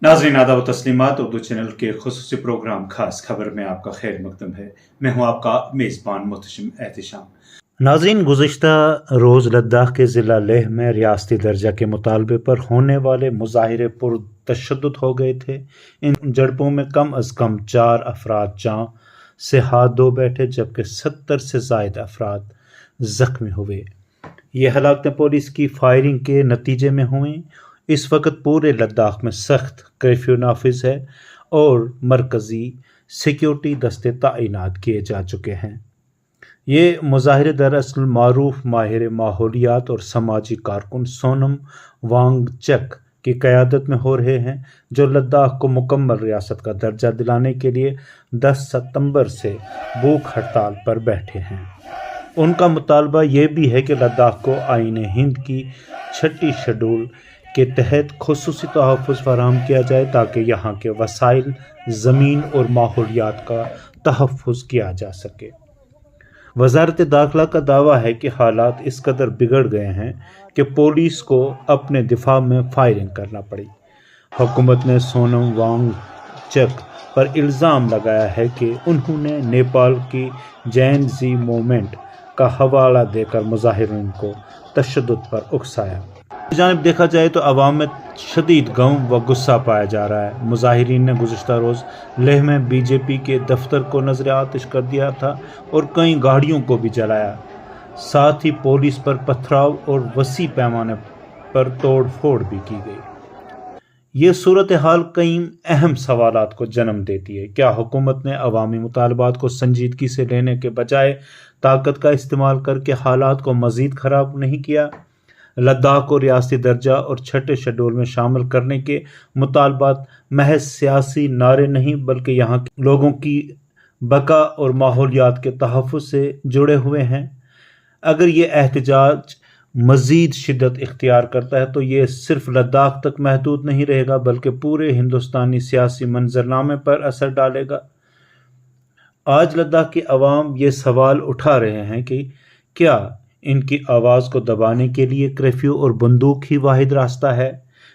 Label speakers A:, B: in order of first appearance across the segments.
A: नाज़रीन आदाब व तस्लीमात। उर्दू चैनल के खुसूसी प्रोग्राम खास खबर में आपका खैर मकदम है। मैं हूँ आपका मेज़बान मुहतशिम एहतिशाम।
B: नाज़रीन, गुज़िश्ता रोज़ लद्दाख के ज़िला लेह में रियासती दर्जा के मुतालबे पर होने वाले मुज़ाहिरे पुरतशद्दुद हो गए थे। इन झड़पों में कम अज़ कम 4 अफराद जान से हाथ धो बैठे जबकि 70 से ज़ायद अफराद ज़ख्मी हुए। ये हलाकतें पुलिस की फायरिंग के नतीजे में हुई। इस वक्त पूरे लद्दाख में सख्त कर्फ्यू नाफिज है और मरकज़ी सिक्योरिटी दस्ते तैनात किए जा चुके हैं। ये मुज़ाहिरे दरअसल मारूफ माहिर माहौलियात और समाजी कारकुन सोनम वांगचक की क़यादत में हो रहे हैं, जो लद्दाख को मुकम्मल रियासत का दर्जा दिलाने के लिए 10 सितंबर से भूख हड़ताल पर बैठे हैं। उनका मुतालबा ये भी है कि लद्दाख को आईन हिंद की 6ठी शेड्यूल के तहत खुसूसी तहफ़्फ़ुज़ फराहम किया जाए ताकि यहाँ के वसाइल, ज़मीन और माहौलियात का तहफ़्फ़ुज़ किया जा सके। वज़ारत दाखिला का दावा है कि हालात इस कदर बिगड़ गए हैं कि पुलिस को अपने दिफा में फायरिंग करना पड़ी। हुकूमत ने सोनम वांगचक पर इल्ज़ाम लगाया है कि उन्होंने नेपाल की जैन ज़ी मूवमेंट का हवाला देकर मुज़ाहिरीन को तशद्दुद पर उकसाया। जानिब देखा जाए तो अवाम में शदीद गम व गुस्सा पाया जा रहा है। मुज़ाहिरीन ने गुज़िश्ता रोज़ लेह में बीजेपी के दफ्तर को नज़र आतिश कर दिया था और कई गाड़ियों को भी जलाया। साथ ही पुलिस पर पथराव और वसी पैमाने पर तोड़ फोड़ भी की गई। ये सूरत हाल कई अहम सवालात को जन्म देती है। क्या हुकूमत ने अवामी मुतालबात को संजीदगी से लेने के बजाय ताकत का इस्तेमाल करके हालात को मज़ीद ख़राब नहीं किया? लद्दाख को रियासती दर्जा और 6ठे शेड्यूल में शामिल करने के मुतालबात महज सियासी नारे नहीं बल्कि यहाँ के लोगों की बका और माहौलियात के तहफ़्फ़ुज़ से जुड़े हुए हैं। अगर ये एहतजाज मज़ीद शिद्दत इख्तियार करता है तो ये सिर्फ लद्दाख तक महदूद नहीं रहेगा बल्कि पूरे हिंदुस्तानी सियासी मंजरनामे पर असर डालेगा। आज लद्दाख की अवाम ये सवाल उठा रहे हैं कि क्या इनकी आवाज़ को दबाने के लिए कर्फ्यू और बंदूक ही वाहिद रास्ता है,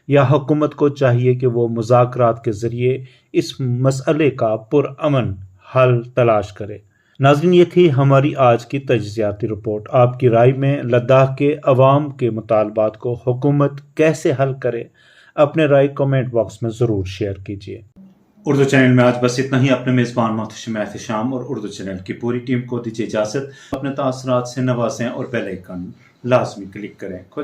B: या हुकूमत को चाहिए कि वो मुज़ाकरात के ज़रिए इस मसले का पुरअमन हल तलाश करे। नाज़रीन, ये थी हमारी आज की तज्ज़ियाती रिपोर्ट। आपकी राय में लद्दाख के अवाम के मुतालबात को हुकूमत कैसे हल करे? अपने राय कमेंट बॉक्स में ज़रूर शेयर कीजिए।
A: उर्दू चैनल में आज बस इतना ही। अपने मेज़बान मुहतशिम एहतिशाम और उर्दू चैनल की पूरी टीम को दीजिए इजाज़त। अपने तासरात से नवाजें और बेल आइकन लाजमी क्लिक करें।